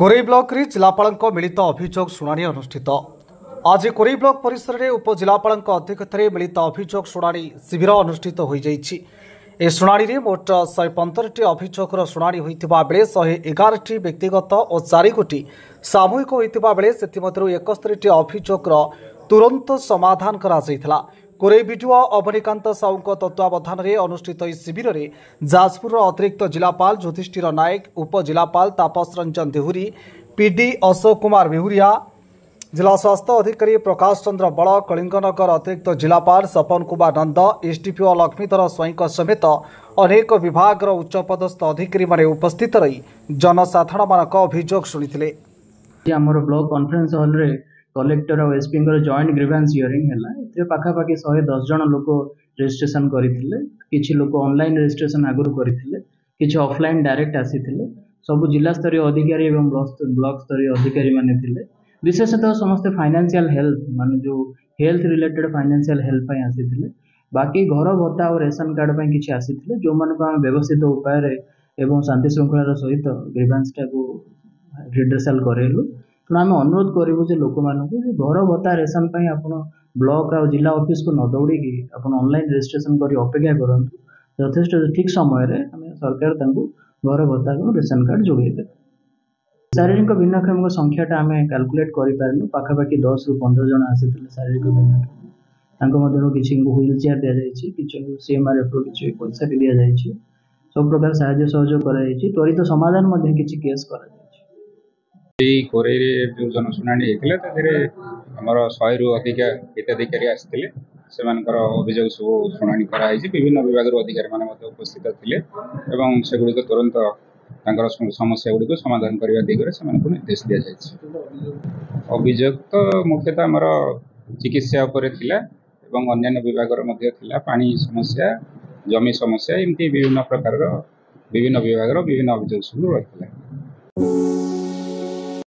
Korei block रे जिलापाल मिलित अभियोग शुणाणी अनुष्ठित। आज कोरेई ब्लॉक परिसर में उपजिलापाल अध्यक्षतार मिलित अभियोग शुणाणी शिविर अनुष्ठित हो जाइछि। ए शुणाणी रे मोट 115टी अभियोगर शुणाणी होइतिबा बेले 111टी व्यक्तिगत और 4 गोटी सामूहिक होइतिबा बेले सेथिमध्यरु 71टी अभियोगर तुरंत समाधान करा जायथिला। कोरेई बीडीओ अवनीकांत साहू तत्वावधान में अनुष्ठित इस शिविर में जाजपुर अतिरिक्त जिलापाल युधिष्ठिर नायक, उपजिलापाल तापस रंजन देहुरी, पीडी अशोक कुमार बेहुरिया, जिला स्वास्थ्य अधिकारी प्रकाश चंद्र बड़, कलिंगनगर अतिरिक्त जिलापाल सपन कुमार नंद, एसडीपीओ लक्ष्मीधर स्वाई समेत अनेक विभाग उच्चपदस्थ अधिकारी माने उपस्थित रही जनसाधारण मानक अभियोग शुणिथिले। हमर ब्लॉक कॉन्फ्रेंस हॉल रे कलेक्टर और एसपी जॉइंट ग्रीवेंस हियरिंग है। ए पाखापाखि 110 जन लोक रजिस्ट्रेशन करथिले। किछि लोक ऑनलाइन रजिस्ट्रेशन आगुर करथिले, किछि ऑफलाइन डायरेक्ट आसीथिले। सब जिला स्तरीय अधिकारी एवं ब्लॉक स्तरीय अधिकारी माने थिले। विशेषतः समस्त फाइनेंशियल हेल्थ माने जो हेल्थ रिलेटेड फाइनेंशियल हेल्प पय आसीथिले। बाकी घर भत्ता और रेशन कार्ड पय किछि आसीथिले, जो माने को व्यवस्थित उपाय रे एवं शांति श्रृंखलार सहित ग्रीवेंस टा को रिड्रेसल करेलु। तो आम अनुरोध करूँ जे लोक मान घर भत्ता रेशन आप ब्लॉक और जिला ऑफिस को न दौड़ी आप ऑनलाइन रजिस्ट्रेशन कर अपेक्षा करूँ। यथेष्ट ठीक समय सरकार घर भत्ता और रेशन कार्ड जोड़े। शारीरिक भिन्नक्षम संख्याटा आम कैलकुलेट करूँ। पाखापाखि 10 ରୁ 15 जन आसी शारीरिक भिन्नक्षम किसी व्हील चेयर दि जाए, किसी सीएमआरएफ किसी पैसा भी दि जाए। सब प्रकार साहाय्य सहयोग कर त्वरित समाधान किसी केस कर कोरेई जो जनशुणाणी होता आमर 100 रु अधिक हिताधिकारी आसते से अभियोग सब शुणाणी कराई। विभिन्न विभाग अधिकारी मैंने उपस्थित थे और सेगुड़ी तुरंत समस्या गुड़ी समाधान करने दिगरे से निर्देश दि जाए। अभियोग तो मुख्यतः आमर चिकित्सा उपर थिला एवं अन्य विभाग पानी समस्या, जमी समस्या, एमती विभिन्न प्रकार विभिन्न विभाग विभिन्न अभियोग सब रही।